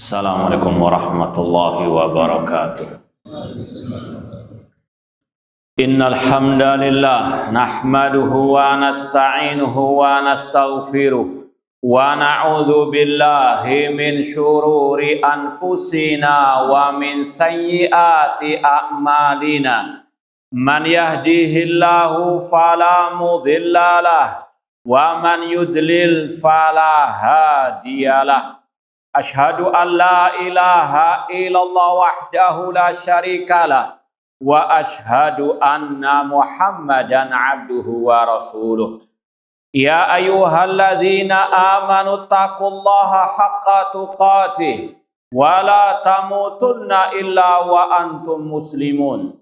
Assalamualaikum warahmatullahi wabarakatuh. Innal hamdalillah nahmaduhu wa nasta'inuhu wa nastaghfiruh wa na'udzu billahi min syururi anfusina wa min sayyiati a'malina. Man yahdihillahu fala mudhillalah wa man yudlil fala hadiyalah. Ashhadu an la ilaha illallah wahdahu la syarikalah wa ashhadu anna Muhammadan abduhu wa rasuluh. Ya ayyuhalladzina amanu taqullaha haqqa tuqatih wa la tamutunna illa wa antum muslimun.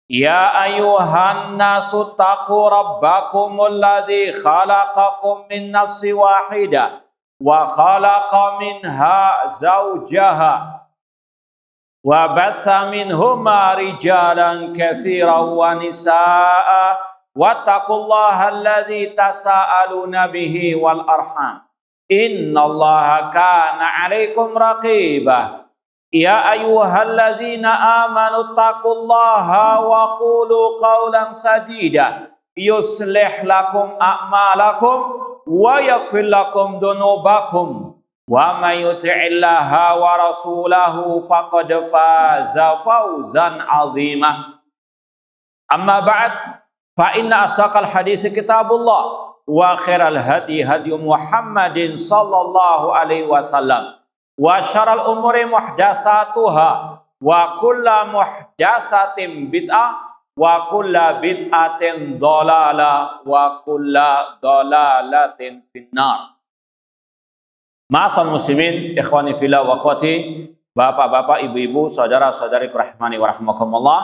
Ya ayyuhan nasu taqu rabbakumul ladzi khalaqakum min nafsin wahidah wa khalaqa minha zawjaha wa batha minhuma rijalan katsiran wa nisaa wattaqullaha alladzi tasaaluna bihi wal arham innallaha kana 'alaikum raqibah. Ya ayyuhalladzina amanu taqullaha wa qulu qawlan sadida yuslih lakum a'malakum wa yaghfir lakum dhunubakum wa may yuti'illaha wa rasulahu faqad faza fawzan 'azima. Amma ba'd, fa inna asaqal hadits kitabullah wa khairal hadi hadi Muhammadin sallallahu alaihi wasallam wa syarrul umuri muhdatsatuha wa kullu muhdatsatin bid'ah wa kulla bid'atin dhalala wa kulla dhalalatin finnar. Ma'asal muslimin, ikhwani fillah wa akhwati, bapak-bapak, ibu-ibu, saudara-saudari rahimani wa rahimakumullah.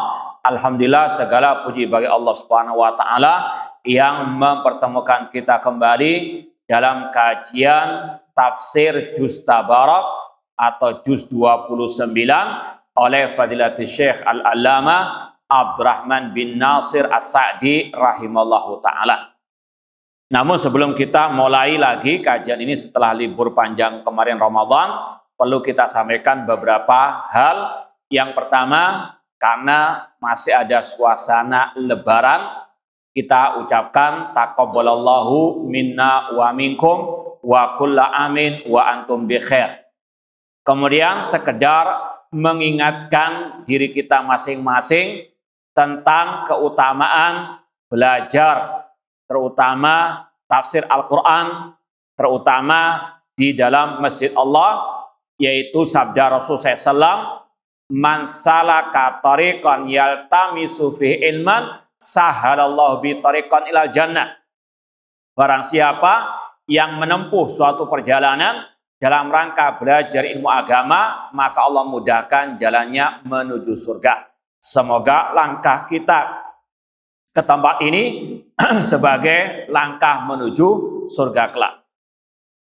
Alhamdulillah, segala puji bagi Allah Subhanahu wa taala yang mempertemukan kita kembali dalam kajian tafsir juz Tabarak atau juz 29 oleh Fadilatul Syekh Al-Allamah Abdurrahman bin Nasir As-Sa'di rahimallahu ta'ala. Namun sebelum kita mulai lagi kajian ini setelah libur panjang kemarin Ramadan, perlu kita sampaikan beberapa hal. Yang pertama, karena masih ada suasana lebaran, kita ucapkan taqabbalallahu minna wa minkum wa kulla amin wa antum bi khair. Kemudian sekedar mengingatkan diri kita masing-masing tentang keutamaan belajar, terutama tafsir Al-Quran, terutama di dalam Masjid Allah, yaitu sabda Rasulullah SAW, man salaka tariqan yaltamisu fi ilman sahalallahu bi tariqan ilal jannah. Barang siapa yang menempuh suatu perjalanan dalam rangka belajar ilmu agama, maka Allah mudahkan jalannya menuju surga. Semoga langkah kita ke tempat ini sebagai langkah menuju surga kelak.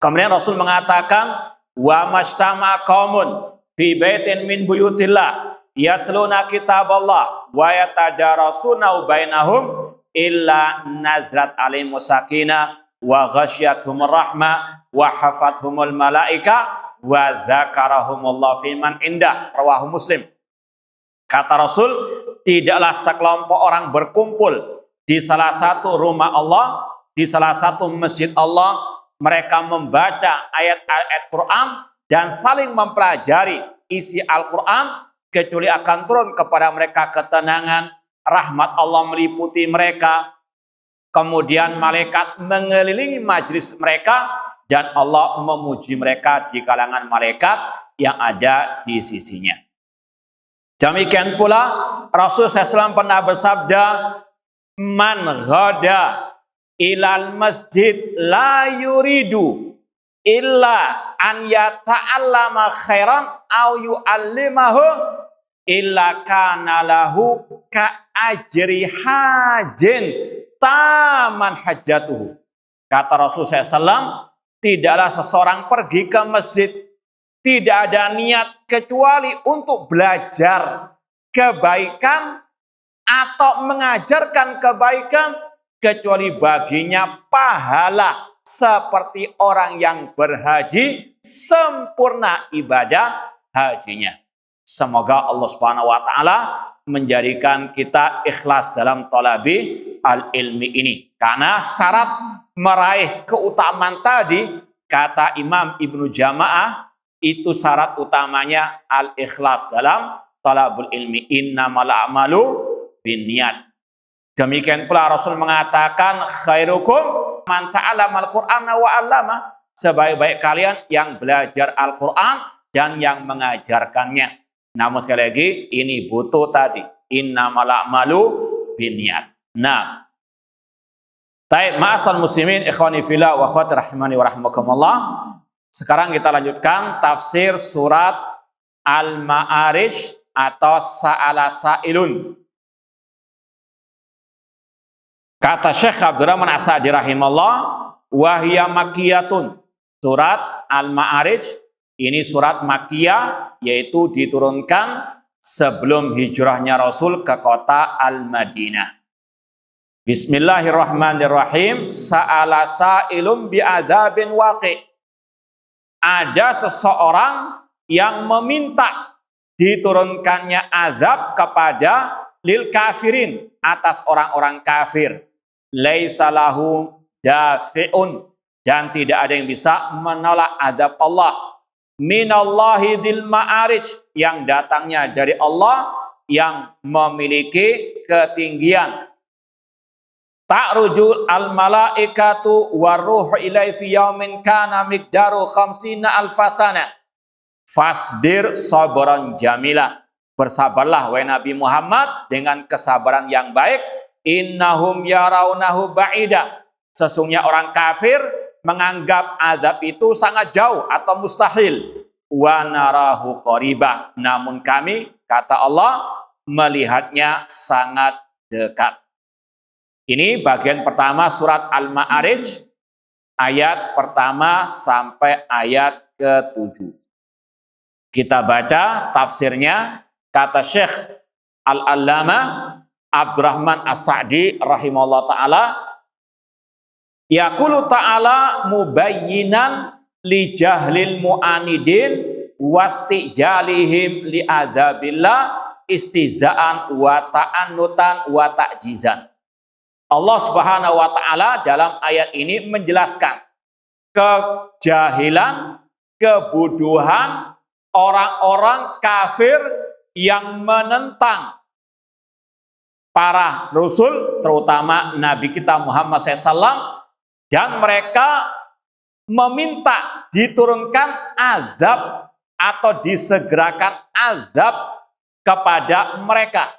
Kemudian Rasul mengatakan, wa mashtama qaumun fi baitin min buyutillah yatluna kitaballah wa yatadarasuna bainahum illa nazrat alaihim sakinah wa ghasyiyatuhumur rahmah wa hafathumul malaika wa dzakarahumullah fi man indah. Rawahu Muslim. Kata Rasul, tidaklah sekelompok orang berkumpul di salah satu rumah Allah, di salah satu masjid Allah, mereka membaca ayat-ayat Quran dan saling mempelajari isi Al-Quran, kecuali akan turun kepada mereka ketenangan, rahmat Allah meliputi mereka, kemudian malaikat mengelilingi majelis mereka, dan Allah memuji mereka di kalangan malaikat yang ada di sisinya. Demikian pula Rasul SAW pernah bersabda, man ghada ilal masjid la yuridu illa an yata'allama khairan aw yu'allimahu illa kana lahu ka ajri hajin taman hajatuhu. Kata Rasul SAW, tidaklah seseorang pergi ke masjid tidak ada niat kecuali untuk belajar kebaikan atau mengajarkan kebaikan, kecuali baginya pahala seperti orang yang berhaji sempurna ibadah hajinya. Semoga Allah Subhanahu wa taala menjadikan kita ikhlas dalam thalabi al-ilmi ini. Karena syarat meraih keutamaan tadi, kata Imam Ibnu Jamaah, itu syarat utamanya al-ikhlas dalam thalabul ilmi. Innamal a'malu binniyat. Demikian pula Rasul mengatakan, khairukum man ta'allamal Qur'ana wa 'allama. Sebaik-baik kalian yang belajar Al-Qur'an dan yang mengajarkannya. Namun sekali lagi, ini butuh tadi. Innamal a'malu binniyat. Nah, taib ma'asal muslimin ikhwani fillah wa akhwati rahimani wa rahmakumullah. Sekarang kita lanjutkan tafsir surat Al-Ma'arij atau Sa'ala Sa'ilun. Kata Syekh Abdurrahman As-Sa'di rahimahullah, wahiyya makkiyatun. Surat Al-Ma'arij ini surat Makkiyah, yaitu diturunkan sebelum hijrahnya Rasul ke kota Al-Madinah. Bismillahirrahmanirrahim. Sa'ala sa'ilum bi'adzabin waqi'. Ada seseorang yang meminta diturunkannya azab kepada lil kafirin, atas orang-orang kafir. Laisa lahu dafi'un, dan tidak ada yang bisa menolak azab Allah. Minallahi dzil ma'arij, yang datangnya dari Allah yang memiliki ketinggian. Ta'rujul al malaikatu waruhu ilai fi yaumin kana miqdaru khamsina alfasana. Fasbir sabran jamilah. Bersabarlah wahai Nabi Muhammad dengan kesabaran yang baik. Innahum yarawnahu ba'ida. Sesungguhnya orang kafir menganggap azab itu sangat jauh atau mustahil. Wa narahu qaribah. Namun kami, kata Allah, melihatnya sangat dekat. Ini bagian pertama surat Al-Ma'arij, ayat pertama sampai ayat ke-7. Kita baca tafsirnya. Kata Syekh Al-Allamah Abdurrahman As-Sa'di rahimahullah ta'ala, yaqulu ta'ala mubayyinan li jahlil mu'anidin wastijalihim li adzabillah istizaan wa ta'annutan wa ta'jizan. Allah Subhanahu wa taala dalam ayat ini menjelaskan kejahilan, kebodohan orang-orang kafir yang menentang para rasul, terutama Nabi kita Muhammad SAW, dan mereka meminta diturunkan azab atau disegerakan azab kepada mereka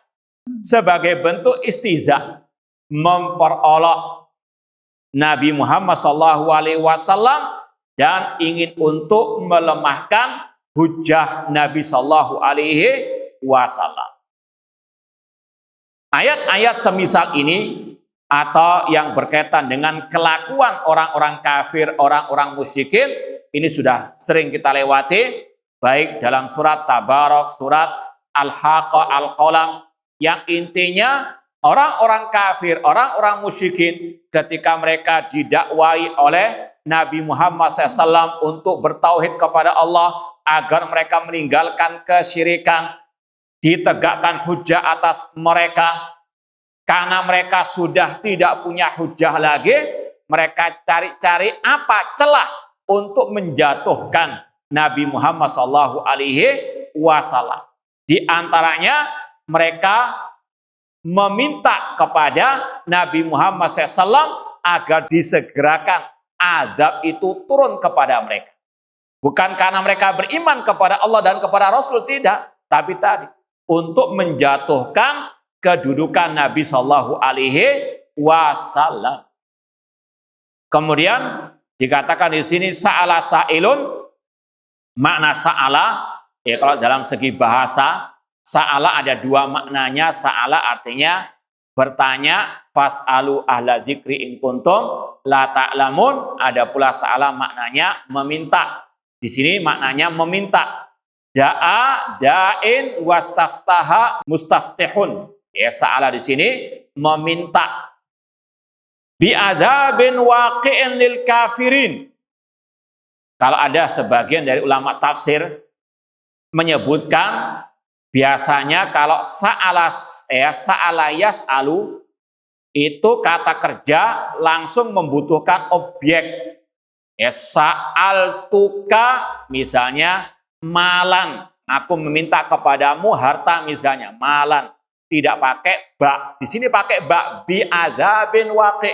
sebagai bentuk istiza, memperolok Nabi Muhammad SAW dan ingin untuk melemahkan hujah Nabi SAW. Ayat-ayat semisal ini atau yang berkaitan dengan kelakuan orang-orang kafir, orang-orang musyrikin, ini sudah sering kita lewati, baik dalam surat Tabarak, surat Al-Haqqah, Al-Qalam, yang intinya orang-orang kafir, orang-orang musyrikin ketika mereka didakwai oleh Nabi Muhammad SAW untuk bertauhid kepada Allah, agar mereka meninggalkan kesyirikan, ditegakkan hujah atas mereka. Karena mereka sudah tidak punya hujah lagi, mereka cari-cari apa celah untuk menjatuhkan Nabi Muhammad SAW. Di antaranya mereka meminta kepada Nabi Muhammad SAW agar disegerakan azab itu turun kepada mereka. Bukan karena mereka beriman kepada Allah dan kepada Rasul, tidak. Tapi tadi untuk menjatuhkan kedudukan Nabi Shallallahu Alaihi Wasallam. Kemudian dikatakan di sini sa'ala sa'ilun, makna sa'ala, ya kalau dalam segi bahasa, sa'ala ada dua maknanya. Sa'ala artinya bertanya, fas'alu ahla dzikri in kuntum la ta'lamun. Ada pula sa'ala maknanya meminta. Di sini maknanya meminta. Da'a da'in wastaftaha mustaftihun. Ya, sa'ala di sini meminta. Bi'adzabin waqi'in lil kafirin. Kalau ada sebagian dari ulama tafsir menyebutkan biasanya kalau sa'ala yas'alu itu kata kerja langsung membutuhkan objek. Ya, sa'altuka misalnya malan, aku meminta kepadamu harta misalnya, malan. Tidak pakai ba. Di sini pakai ba, bi adzabin waqi.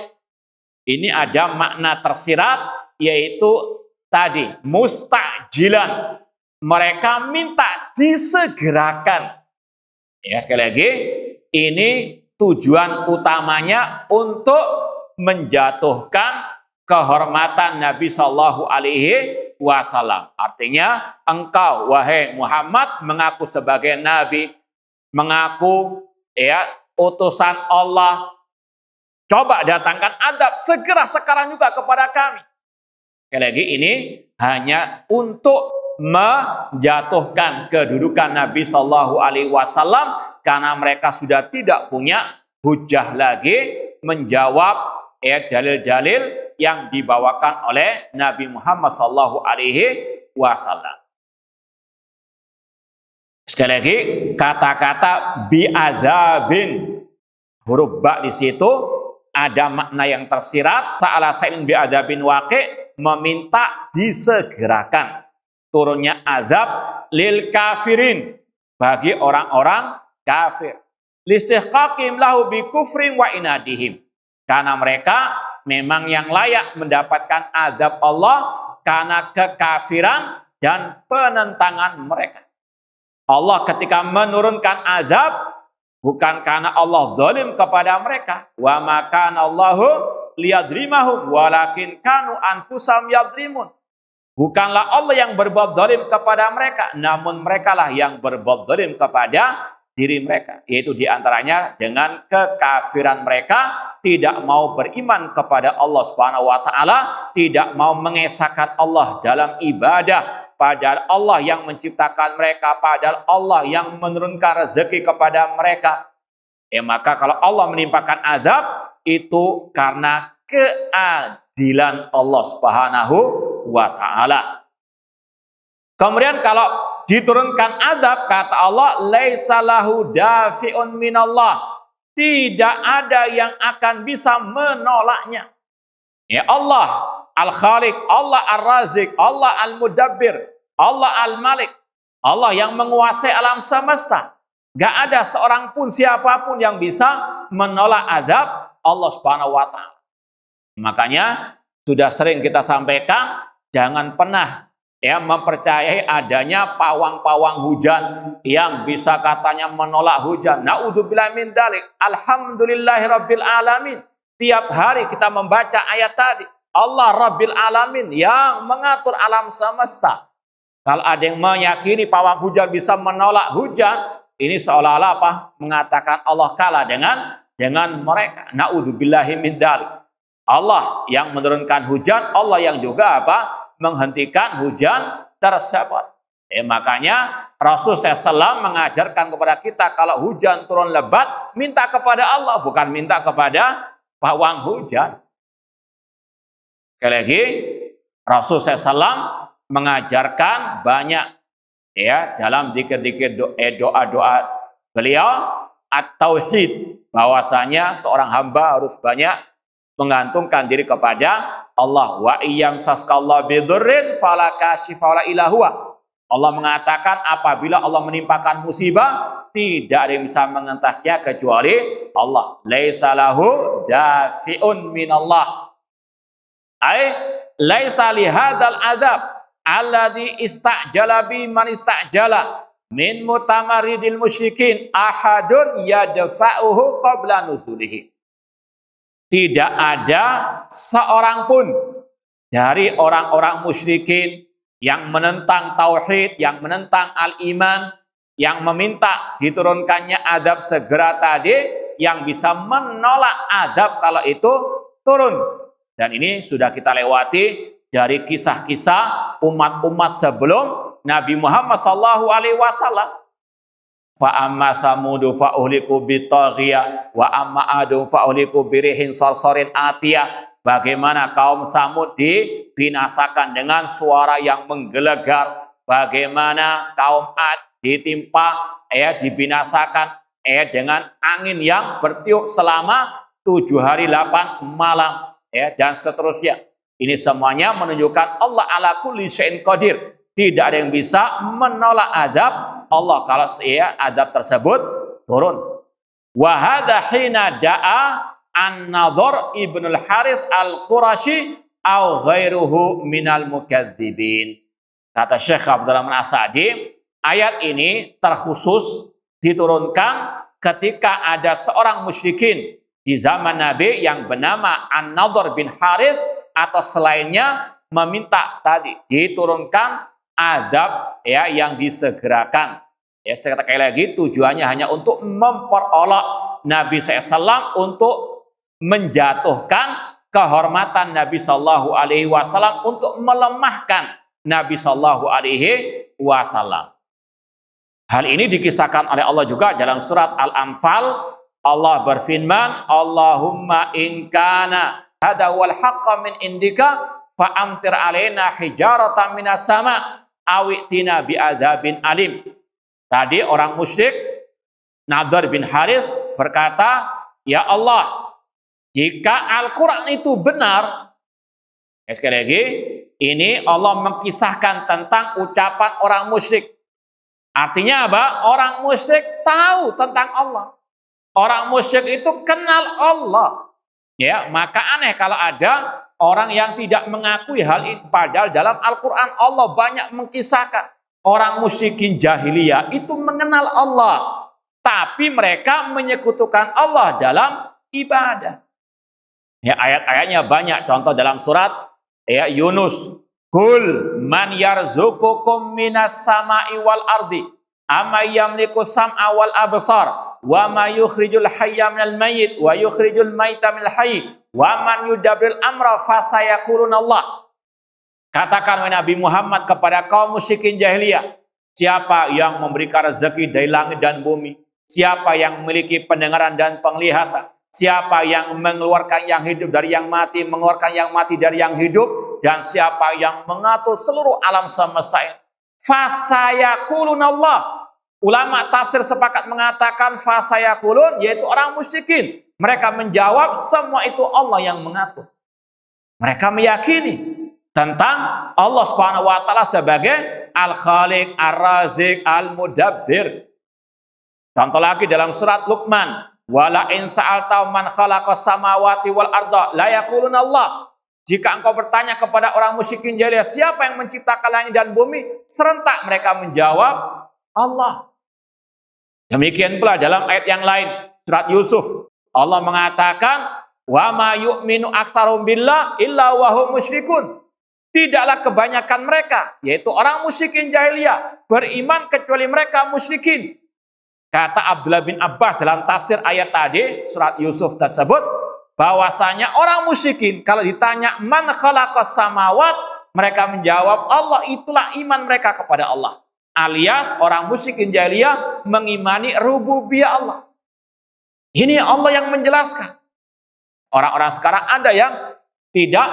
Ini ada makna tersirat, yaitu tadi mustajilan. Mereka minta disegerakan. Ya, sekali lagi, ini tujuan utamanya untuk menjatuhkan kehormatan Nabi Shallallahu Alaihi Wasallam. Artinya, engkau wahai Muhammad mengaku sebagai Nabi, mengaku utusan Allah. Coba datangkan adab segera sekarang juga kepada kami. Sekali lagi, ini hanya untuk menjatuhkan kedudukan Nabi Shallallahu Alaihi Wasallam karena mereka sudah tidak punya hujah lagi menjawab dalil-dalil yang dibawakan oleh Nabi Muhammad Shallallahu Alaihi Wasallam. Sekali lagi, kata-kata bi'adzabin, huruf ba di situ ada makna yang tersirat. Ta'ala sa'ilin bi'adzabin waqi, meminta disegerakan turunnya azab lil kafirin, bagi orang-orang kafir. Listihqaqim lahu bi kufrin wa inadihim, karena mereka memang yang layak mendapatkan azab Allah karena kekafiran dan penentangan mereka. Allah ketika menurunkan azab bukan karena Allah zalim kepada mereka. Wa ma kana Allahu liyadrimahum walakin kanu anfusahum yadrimun. Bukanlah Allah yang berbuat zalim kepada mereka, namun merekalah yang berbuat zalim kepada diri mereka. Yaitu diantaranya dengan kekafiran mereka, tidak mau beriman kepada Allah Subhanahu wa taala, tidak mau mengesahkan Allah dalam ibadah. Padahal Allah yang menciptakan mereka, padahal Allah yang menurunkan rezeki kepada mereka. Maka kalau Allah menimpakan azab, itu karena keadilan Allah Subhanahu wa ta'ala. Kemudian kalau diturunkan azab, kata Allah, laisa lahu dafi'un minallah, tidak ada yang akan bisa menolaknya. Ya Allah Al-Khaliq, Allah Ar-Razik, Allah Al-Mudabbir, Allah Al-Malik, Allah yang menguasai alam semesta. Gak ada seorang pun, siapapun yang bisa menolak azab Allah Subhanahu wa ta'ala. Makanya sudah sering kita sampaikan, jangan pernah mempercayai adanya pawang-pawang hujan yang bisa katanya menolak hujan. Na'udzubillah min dzalik. Alhamdulillahirabbil alamin. Tiap hari kita membaca ayat tadi. Allah Rabbil Alamin yang mengatur alam semesta. Kalau ada yang meyakini pawang hujan bisa menolak hujan, ini seolah-olah apa? Mengatakan Allah kalah dengan mereka. Na'udzubillahi min dzalik. Allah yang menurunkan hujan, Allah yang juga apa? Menghentikan hujan tersebut. Makanya Rasul SAW mengajarkan kepada kita kalau hujan turun lebat, minta kepada Allah, bukan minta kepada pawang hujan. Sekali lagi, Rasul SAW mengajarkan banyak dalam zikir-zikir doa-doa beliau at-tauhid, bahwasanya seorang hamba harus banyak menggantungkan diri kepada Allah. Wa iyyam saskallahu bidurrin fala kashifa wala ilahuwa. Allah mengatakan apabila Allah menimpakan musibah, tidak ada yang bisa mengentasnya kecuali Allah. Laisa lahu dafi'un minallah. Ai laisa lihadzal adzab alladhi istajala bi man istajala min mutamaridil musyrikin ahadun yadfa'uhu qabla nuzulihi. Tidak ada seorang pun dari orang-orang musyrikin yang menentang tauhid, yang menentang al-iman, yang meminta diturunkannya azab segera tadi, yang bisa menolak azab kalau itu turun. Dan ini sudah kita lewati dari kisah-kisah umat-umat sebelum Nabi Muhammad SAW. Fa amma samudu fa uhliku bitaghiyah wa amma adu fa uhliku birihin sarsarin atiyah. Bagaimana kaum Samud dibinasakan dengan suara yang menggelegar, bagaimana kaum Ad ditimpa dibinasakan dengan angin yang bertiup selama 7 hari 8 malam dan seterusnya. Ini semuanya menunjukkan Allah ala kulli syai'in qadir. Tidak ada yang bisa menolak azab Allah kalau azab tersebut turun. Wa hadza hina da'a An-Nadhr ibnul Harith al-Qurashi au ghairuhu minal mukadzibin. Kata Syekh Abdul Rahman As-Sa'di, ayat ini terkhusus diturunkan ketika ada seorang musyrikin di zaman Nabi yang bernama An-Nadhr bin Harith atau selainnya meminta tadi diturunkan azab yang disegerakan. Sekali lagi tujuannya hanya untuk memperolok Nabi SAW untuk menjatuhkan kehormatan Nabi Shallallahu Alaihi Wasallam, untuk melemahkan Nabi Shallallahu Alaihi Wasallam. Hal ini dikisahkan oleh Allah juga dalam surat Al-Anfal. Allah berfirman, Allahumma in kana hadha wal haqqa min indika fa'amtir alaina hijaratan minas sama awitina bi'adzabin alim. Tadi orang musyrik Nadhr bin Harith berkata, ya Allah, jika Al-Quran itu benar, sekali lagi, ini Allah mengkisahkan tentang ucapan orang musyrik. Artinya apa? Orang musyrik tahu tentang Allah. Orang musyrik itu kenal Allah. Maka aneh kalau ada orang yang tidak mengakui hal ini. Padahal dalam Al-Quran Allah banyak mengkisahkan. Orang musyrikin jahiliyah itu mengenal Allah. Tapi mereka menyekutukan Allah dalam ibadah. Ayat-ayatnya banyak. Contoh dalam surat Yunus. Qul man yarzuqukum minas sama'i wal ardi amma yamliku sam'a wal absar wa ma yukhrijul hayya minal mayyit wa yukhrijul maita minal hayy wa man yudabbirul amra fasayaquluna Allah. Katakan wahai Nabi Muhammad kepada kaum musyrikin jahiliyah, siapa yang memberikan rezeki dari langit dan bumi? Siapa yang memiliki pendengaran dan penglihatan? Siapa yang mengeluarkan yang hidup dari yang mati, mengeluarkan yang mati dari yang hidup, dan siapa yang mengatur seluruh alam semesta ini? Fasayaqulun Allah. Ulama tafsir sepakat mengatakan fasayaqulun, yaitu orang musyrikin. Mereka menjawab semua itu Allah yang mengatur. Mereka meyakini tentang Allah Subhanahu wa taala sebagai Al-Khaliq, Ar-Razik, Al-Mudabbir. Contoh lagi dalam surat Luqman, wala in sa'alta man khalaqas samawati wal arda la yaquluna Allah. Jika engkau bertanya kepada orang musyrikin jahiliyah, siapa yang menciptakan langit dan bumi? Serentak mereka menjawab Allah. Demikian pula dalam ayat yang lain, surat Yusuf, Allah mengatakan, wa ma yu'minu aktsarum billah illa wa hum musyrikun. Tidaklah kebanyakan mereka, yaitu orang musyrikin jahiliyah, beriman kecuali mereka musyrikin. Kata Abdullah bin Abbas dalam tafsir ayat tadi, surat Yusuf tersebut, bahwasanya orang musyrikin kalau ditanya man khalaqas samawat, mereka menjawab Allah, itulah iman mereka kepada Allah. Alias orang musyrikin jahiliyah mengimani rububiyah Allah. Ini Allah yang menjelaskan. Orang-orang sekarang ada yang tidak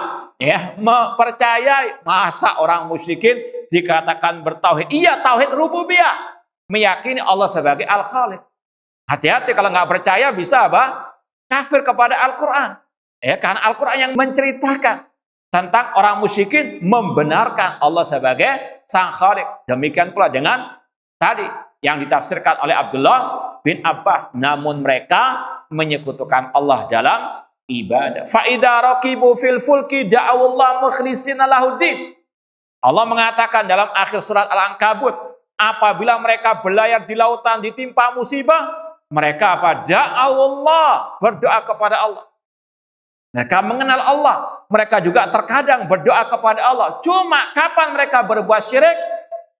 mempercayai. Masa orang musyrikin dikatakan bertauhid? Iya, tauhid rububiyah. Meyakini Allah sebagai Al-Khaliq. Hati-hati kalau nggak percaya bisa apa? Kafir kepada Al-Quran. Karena Al-Quran yang menceritakan tentang orang musyrikin membenarkan Allah sebagai Sang Khaliq. Demikian pula dengan tadi yang ditafsirkan oleh Abdullah bin Abbas. Namun mereka menyekutukan Allah dalam ibadah. Fa'idha raqibu fil fulki da'awullah mukhlisina lahuddin. Allah mengatakan dalam akhir surat Al-Ankabut, apabila mereka berlayar di lautan ditimpa musibah, mereka apa? Da'awullah, berdoa kepada Allah. Mereka mengenal Allah. Mereka juga terkadang berdoa kepada Allah. Cuma kapan mereka berbuat syirik?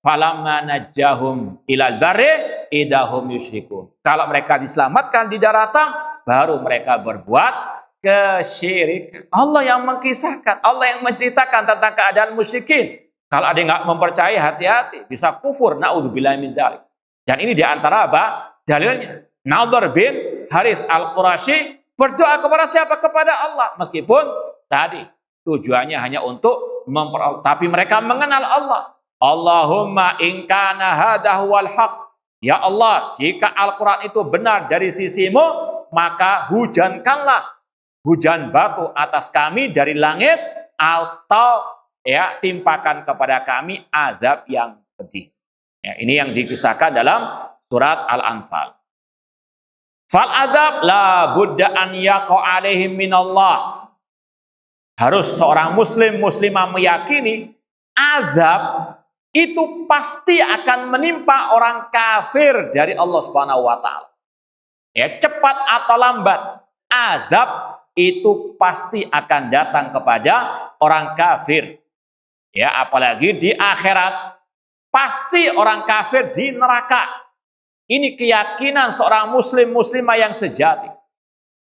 Falamma najjahum ilal barri idahum yusyrikun. Kalau mereka diselamatkan di daratan, baru mereka berbuat kesyirikan. Allah yang mengkisahkan, Allah yang menceritakan tentang keadaan musyrikin. Kalau ada yang nggak mempercayai, hati-hati, bisa kufur. Naudzubillahi min dzalik. Dan ini diantara apa? Dalilnya. Nadhr bin Harith Al-Qurashi berdoa kepada siapa? Kepada Allah. Meskipun tadi tujuannya hanya untuk tapi mereka mengenal Allah. Allahumma in kana hadha huwal haq. Ya Allah, jika Al-Quran itu benar dari sisimu, maka hujankanlah hujan batu atas kami dari langit, atau ya timpakan kepada kami azab yang pedih. Ya, ini yang dikisahkan dalam surat Al-Anfal. Fal azab la budda an yaqa alaihim minallah. Harus seorang muslim muslimah meyakini azab itu pasti akan menimpa orang kafir dari Allah Subhanahu wa taala. Ya, cepat atau lambat, azab itu pasti akan datang kepada orang kafir. Ya, apalagi di akhirat pasti orang kafir di neraka. Ini keyakinan seorang muslim muslimah yang sejati.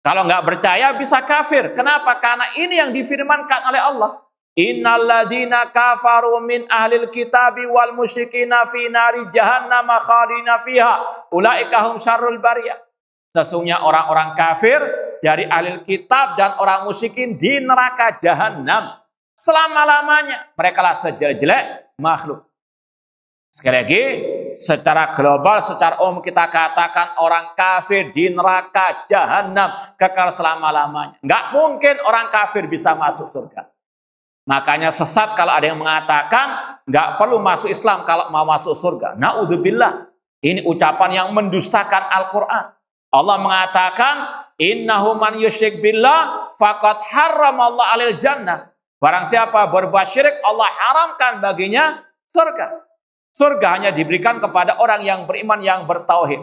Kalau nggak percaya bisa kafir. Kenapa? Karena ini yang difirmankan oleh Allah. Innalladzina kafaru min ahlil kitabi wal musyrikina fi nari jahannam khalidina fiha ulaika hum syarrul bariyah. Sesungguhnya orang-orang kafir dari ahlil kitab dan orang musyrikin di neraka jahanam selama-lamanya. Mereka lah sejelek-jelek makhluk. Sekali lagi, secara global, secara umum kita katakan orang kafir di neraka jahanam kekal selama-lamanya. Nggak mungkin orang kafir bisa masuk surga. Makanya sesat kalau ada yang mengatakan nggak perlu masuk Islam kalau mau masuk surga. Na'udzubillah. Ini ucapan yang mendustakan Al-Quran. Allah mengatakan, innahu man yusyrik billah faqad harramallahu alil jannah. Barang siapa berbuat syirik, Allah haramkan baginya surga. Surga hanya diberikan kepada orang yang beriman, yang bertauhid.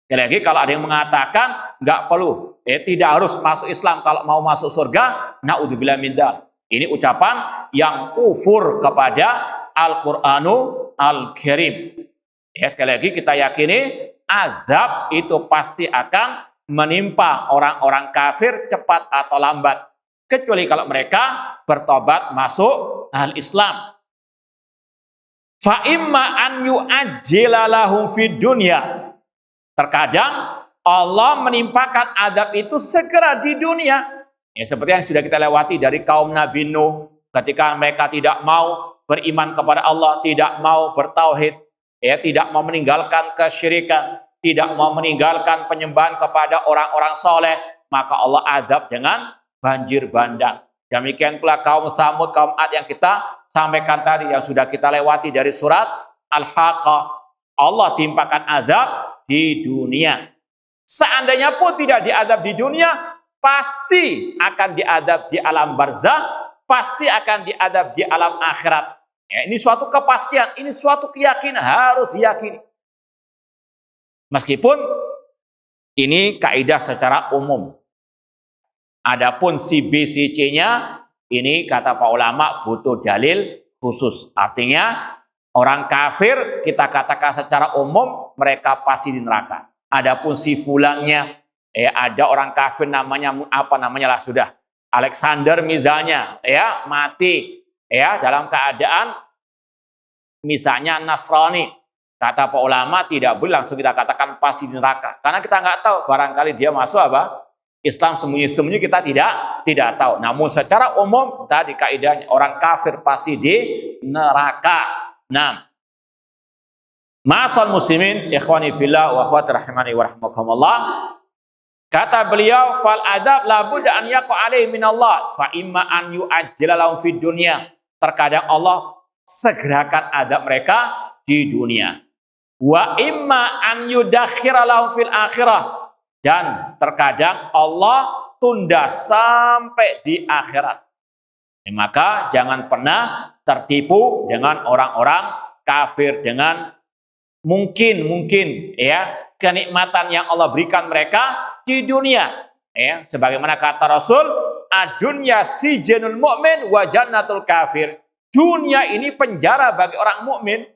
Sekali lagi, kalau ada yang mengatakan nggak perlu, tidak harus masuk Islam kalau mau masuk surga, na'udzubillah min dzalik. Ini ucapan yang kufur kepada Al-Qur'anu Al-Karim. Ya, sekali lagi kita yakini azab itu pasti akan menimpa orang-orang kafir cepat atau lambat. Kecuali kalau mereka bertobat masuk al-Islam. Fa imma an yu'ajjila lahum fid dunya. Terkadang Allah menimpakan azab itu segera di dunia. Ya, seperti yang sudah kita lewati dari kaum Nabi Nuh, ketika mereka tidak mau beriman kepada Allah, tidak mau bertauhid, ya, tidak mau meninggalkan kesyirikan, tidak mau meninggalkan penyembahan kepada orang-orang soleh, maka Allah azab dengan banjir bandang. Demikian pula kaum Tsamud, kaum Ad yang kita sampaikan tadi, yang sudah kita lewati dari surat Al-Haqqah. Allah timpakan azab di dunia. Seandainya pun tidak diazab di dunia, pasti akan diadab di alam barzah, pasti akan diadab di alam akhirat. Ya, ini suatu kepastian, ini suatu keyakinan, harus diyakini. Meskipun ini kaidah secara umum. Adapun si B, si C-nya, ini kata para ulama butuh dalil khusus. Artinya orang kafir kita katakan secara umum mereka pasti di neraka. Adapun si fulannya, ada orang kafir namanya apa namanya lah sudah Alexander misalnya, ya mati, ya dalam keadaan misalnya Nasrani, kata pak ulama tidak boleh langsung kita katakan pasti di neraka, karena kita nggak tahu, barangkali dia masuk apa Islam sembunyi-sembunyi, kita tidak tahu. Namun secara umum tadi kaidahnya orang kafir pasti di neraka. Nah, ma'asal muslimin ikhwani fillah wa akhwati rahimani wa rahmakumullah. Kata beliau, fal adab la budda an yaqa alaihi minallah fa imma an yu'ajjila lahum fid dunya. Terkadang Allah segerakan adab mereka di dunia. Wa imma an yudakhira lahum fil akhirah. Dan terkadang Allah tunda sampai di akhirat. Maka jangan pernah tertipu dengan orang-orang kafir, dengan mungkin ya kenikmatan yang Allah berikan mereka di dunia, ya sebagaimana kata Rasul, ad-dunya sijnul mu'min wa jannatul kafir. Dunia ini penjara bagi orang mukmin,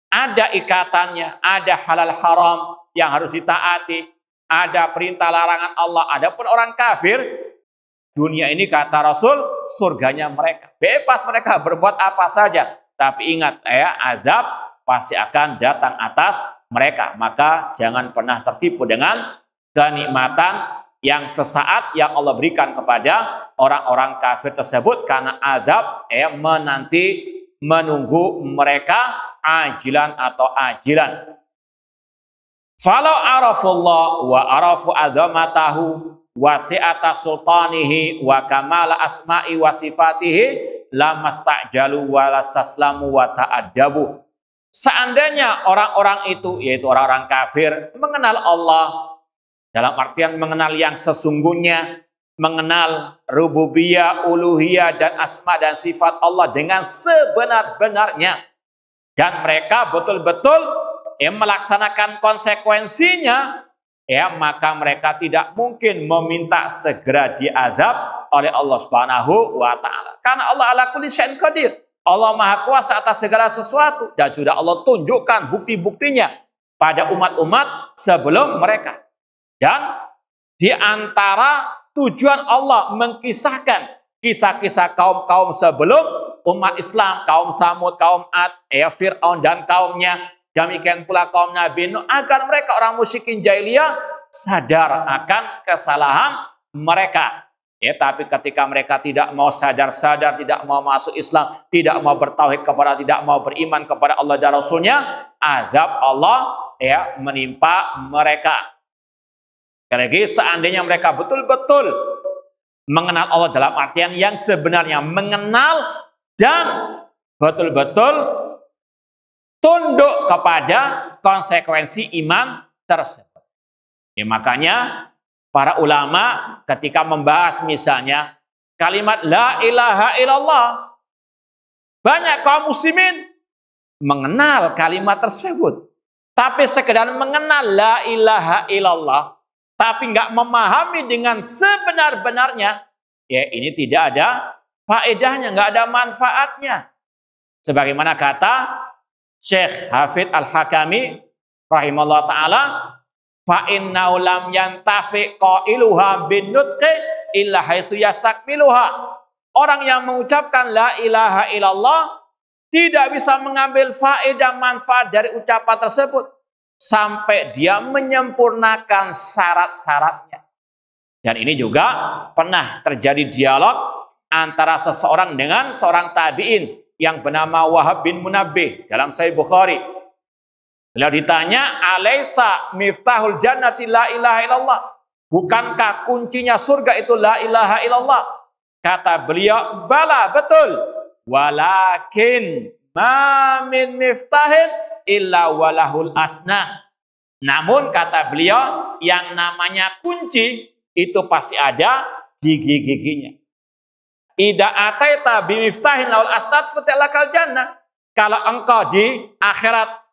ada ikatannya, ada halal haram yang harus ditaati, ada perintah larangan Allah. Adapun orang kafir, dunia ini kata Rasul surganya mereka, bebas mereka berbuat apa saja, tapi ingat ya, azab pasti akan datang atas mereka. Maka jangan pernah tertipu dengan kenikmatan yang sesaat yang Allah berikan kepada orang-orang kafir tersebut, karena azab menanti menunggu mereka ajilan atau ajilan. Falau arafullah wa arafu azamatahu wa si'ata sultanihi wa kamala asma'i wa sifatihi lamastajalu wa lastaslamu wa ta'addabu. Seandainya orang-orang itu, yaitu orang-orang kafir, mengenal Allah dalam artian mengenal yang sesungguhnya, mengenal rububiyah, uluhiyah, dan asma dan sifat Allah dengan sebenar-benarnya, dan mereka betul-betul melaksanakan konsekuensinya, maka mereka tidak mungkin meminta segera diazab oleh Allah Subhanahu wa taala. Karena Allah ala kulli syai'in qadir. Allah Maha Kuasa atas segala sesuatu, dan sudah Allah tunjukkan bukti-buktinya pada umat-umat sebelum mereka. Dan di antara tujuan Allah mengkisahkan kisah-kisah kaum-kaum sebelum umat Islam, kaum Samud, kaum Ad, Fir'aun dan kaumnya, demikian pula kaum Nabi Nuh, agar mereka orang musyrikin jahiliyah sadar akan kesalahan mereka. Tapi ketika mereka tidak mau sadar-sadar, tidak mau masuk Islam, tidak mau bertauhid kepada, tidak mau beriman kepada Allah dan Rasulnya, azab Allah menimpa mereka. Sekali lagi, seandainya mereka betul-betul mengenal Allah dalam artian yang sebenarnya, mengenal dan betul-betul tunduk kepada konsekuensi iman tersebut. Makanya para ulama ketika membahas misalnya kalimat la ilaha illallah, banyak kaum muslimin mengenal kalimat tersebut, tapi sekedar mengenal la ilaha illallah, tapi nggak memahami dengan sebenar-benarnya, ini tidak ada faedahnya, nggak ada manfaatnya. Sebagaimana kata Syekh Hafidz Al-Hakami rahimahullah ta'ala, fa innahu lam yantafi qailuha bin nutqi illa haitsu yastakmiluha. Orang yang mengucapkan la ilaha illallah tidak bisa mengambil faedah manfaat dari ucapan tersebut sampai dia menyempurnakan syarat-syaratnya. Dan ini juga pernah terjadi dialog antara seseorang dengan seorang tabi'in yang bernama Wahab bin Munabbih dalam Sahih Bukhari. Beliau ditanya, alaisa miftahul jannati la ilaha illallah, bukankah kuncinya surga itu la ilaha illallah? Kata beliau, bala, betul. Walakin ma min miftahin illa walahul asna. Namun kata beliau, yang namanya kunci itu pasti ada gigi-giginya. Ida ataita bimiftahin laul asnad fatalakal jannah. Kalau engkau di akhirat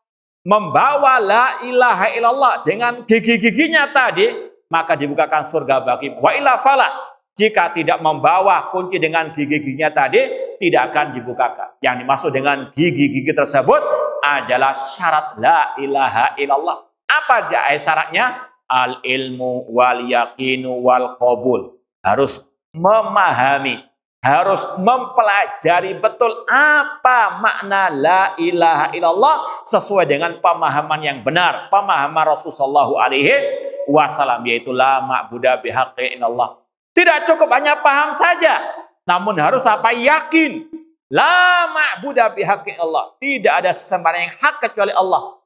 membawa la ilaha illallah dengan gigi-giginya tadi, maka dibukakan surga bagi. Wa illa fala, jika tidak membawa kunci dengan gigi-giginya tadi, tidak akan dibukakan. Yang dimaksud dengan gigi-gigi tersebut adalah syarat la ilaha illallah. Apa dia syaratnya? Al ilmu wal yaqinu wal qabul. Harus memahami, harus mempelajari betul apa makna la ilaha illallah sesuai dengan pemahaman yang benar, pemahaman Rasulullah SAW, yaitu la ma'buda bihaqqin illallah. Tidak cukup hanya paham saja, namun harus apa? Yakin. La ma'buda bihaqqin illallah. Tidak ada sesembahan yang hak kecuali Allah.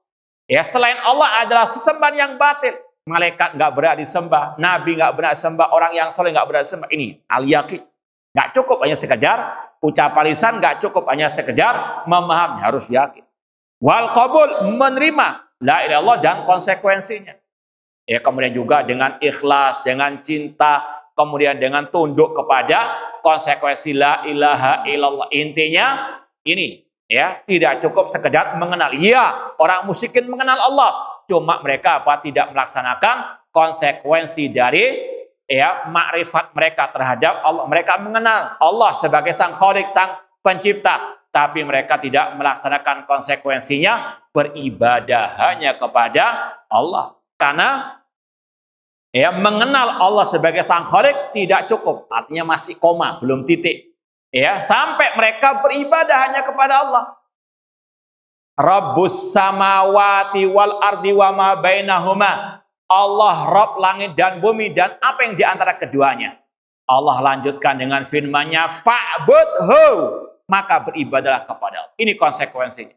Selain Allah adalah sesembahan yang batil. Malaikat nggak berhak disembah, Nabi nggak berhak disembah, orang yang soleh nggak berhak disembah. Ini al-yakin. Nggak cukup hanya sekedar ucapan lisan, nggak cukup hanya sekedar memahami, harus yakin. Wal qabul, menerima la ilaha illallah dan konsekuensinya. Kemudian juga dengan ikhlas, dengan cinta, kemudian dengan tunduk kepada konsekuensi la ilaha illallah. Intinya ini, tidak cukup sekedar mengenal. Iya, orang musyrikin mengenal Allah, cuma mereka tidak melaksanakan konsekuensi dari makrifat mereka terhadap Allah. Mereka mengenal Allah sebagai sang khalik, sang pencipta, tapi mereka tidak melaksanakan konsekuensinya, beribadah hanya kepada Allah. Karena mengenal Allah sebagai sang khalik tidak cukup, artinya masih koma, belum titik. Sampai mereka beribadah hanya kepada Allah. Rabbus samawati wal ardi wa ma bainahuma. Allah Rabb langit dan bumi dan apa yang di antara keduanya. Allah lanjutkan dengan firman-Nya, fa'budhu, maka beribadahlah kepada Allah. Ini konsekuensinya.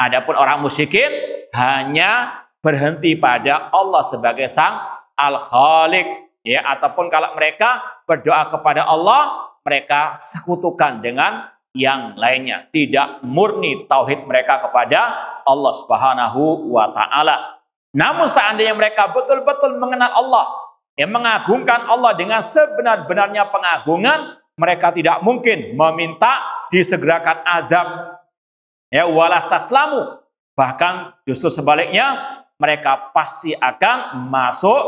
Adapun orang musyrikin hanya berhenti pada Allah sebagai sang Al-Khaliq, ya, ataupun kalau mereka berdoa kepada Allah, mereka sekutukan dengan yang lainnya, tidak murni tauhid mereka kepada Allah Subhanahu wa taala. Namun seandainya mereka betul-betul mengenal Allah, yang mengagungkan Allah dengan sebenar-benarnya pengagungan, mereka tidak mungkin meminta disegerakan azab, ya, walas taslamu. Bahkan justru sebaliknya, mereka pasti akan masuk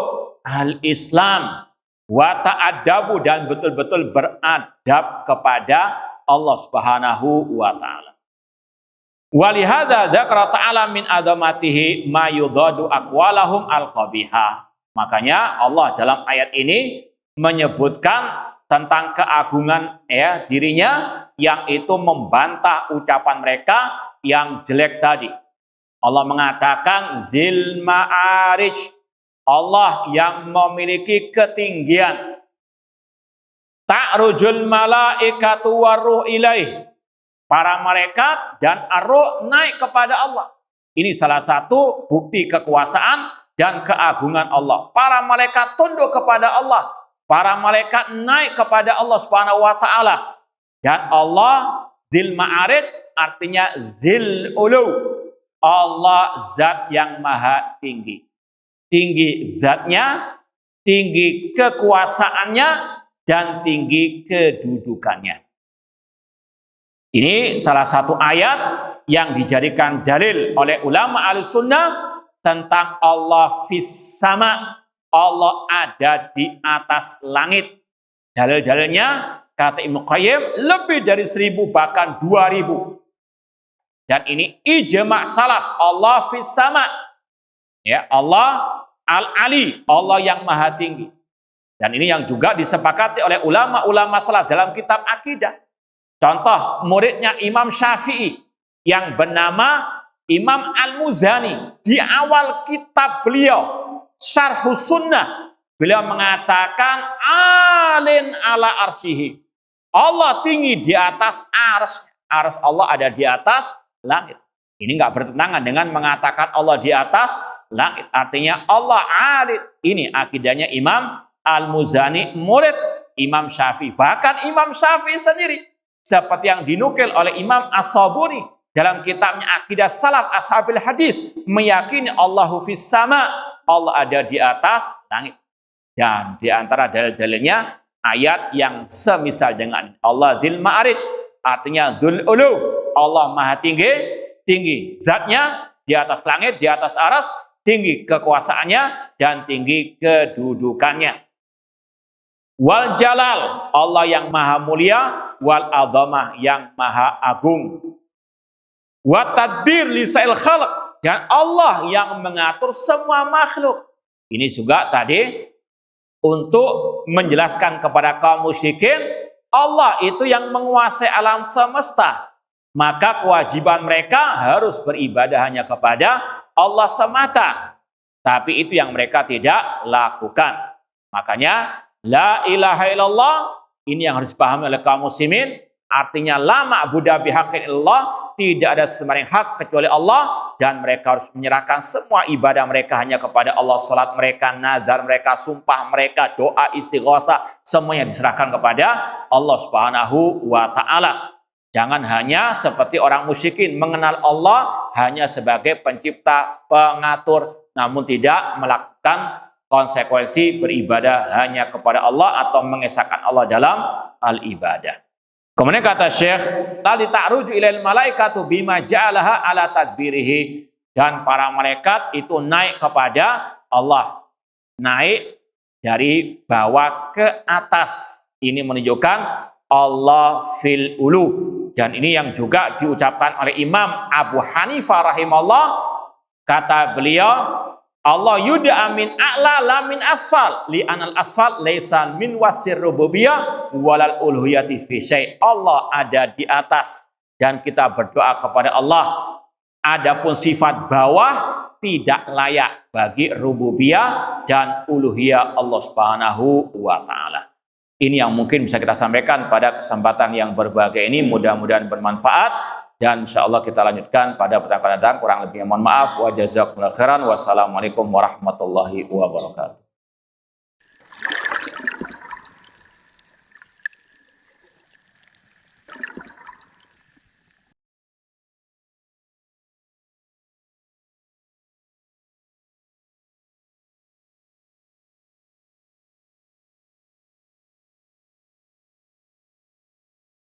al-Islam wa ta'adabu, dan betul-betul beradab kepada Allah Subhanahu wa taala. Walihada dzakara ta'ala min azamatihi ma yudadu aqwalahum al-qabihah. Makanya Allah dalam ayat ini menyebutkan tentang keagungan, ya, dirinya yang itu membantah ucapan mereka yang jelek tadi. Allah mengatakan zil ma'arij, Allah yang memiliki ketinggian. Ta'rujul malaikatu waruh ilaih, para malaikat dan ar-ruh naik kepada Allah. Ini salah satu bukti kekuasaan dan keagungan Allah. Para malaikat tunduk kepada Allah. Para malaikat naik kepada Allah Subhanahu wa taala. Dan Allah zil ma'arij artinya zil ulu. Allah zat yang maha tinggi. Tinggi zatnya, tinggi kekuasaannya, dan tinggi kedudukannya. Ini salah satu ayat yang dijadikan dalil oleh ulama Ahlussunnah tentang Allah fis sama, Allah ada di atas langit. Dalil-dalilnya kata Ibnu Qayyim lebih dari 1000 bahkan 2000. Dan ini ijma' salaf, Allah fis sama. Ya, Allah al-ali, Allah yang maha tinggi. Dan ini yang juga disepakati oleh ulama-ulama salaf dalam kitab akidah. Contoh muridnya Imam Syafi'i yang bernama Imam Al-Muzani. Di awal kitab beliau Syarhus Sunnah, beliau mengatakan alin ala arsihi, Allah tinggi di atas ars. Ars Allah ada di atas langit. Ini enggak bertentangan dengan mengatakan Allah di atas langit. Artinya Allah alin. Ini akidahnya Imam Al-Muzani, murid Imam Syafi'i. Bahkan Imam Syafi'i sendiri, seperti yang dinukil oleh Imam As-Sabuni dalam kitabnya Aqidah Salaf Ashabil Hadis, meyakini Allahu fis sama, Allah ada di atas langit. Dan di antara dalil-dalilnya ayat yang semisal dengan Allah dzil ma'arij, artinya dzul ulu, Allah maha tinggi, tinggi zatnya di atas langit, di atas aras, tinggi kekuasaannya dan tinggi kedudukannya. Wal jalal, Allah yang maha mulia, wal azamah, yang maha agung. Wa tadbir lisail khalq, dan Allah yang mengatur semua makhluk. Ini juga tadi untuk menjelaskan kepada kaum musyrikin, Allah itu yang menguasai alam semesta. Maka kewajiban mereka harus beribadah hanya kepada Allah semata. Tapi itu yang mereka tidak lakukan. Makanya la ilaha illallah, ini yang harus dipahami oleh kaum muslimin, artinya la ma'budu bihaqqin illallah, tidak ada sembahyang hak kecuali Allah, dan mereka harus menyerahkan semua ibadah mereka hanya kepada Allah. Salat mereka, nazar mereka, sumpah mereka, doa, istighosah, semuanya diserahkan kepada Allah Subhanahu wa taala. Jangan hanya seperti orang musyrikin mengenal Allah hanya sebagai pencipta, pengatur, namun tidak melakukan konsekuensi beribadah hanya kepada Allah atau mengesahkan Allah dalam al-ibadah. Kemudian kata Syekh, tadi ta'ruju ilal malaikatu bima ja'alaha ala tadbirihi, dan para malaikat itu naik kepada Allah, naik dari bawah ke atas. Ini menunjukkan Allah fil ulu, dan ini yang juga diucapkan oleh Imam Abu Hanifah rahimahullah. Kata beliau, Allah yud'a min a'la la min asfal, li anal asfal laisa min wasfir rububiyah walal uluhiyati fi syai'. Allah ada di atas dan kita berdoa kepada Allah. Adapun sifat bawah tidak layak bagi rububiyah dan uluhiyah Allah Subhanahu wa taala. Ini yang mungkin bisa kita sampaikan pada kesempatan yang berbahagia ini. Mudah-mudahan bermanfaat. Dan insya Allah kita lanjutkan pada pertemuan datang. Kurang lebihnya mohon maaf. Wa jazakumullahu khairan. Wassalamualaikum warahmatullahi wabarakatuh.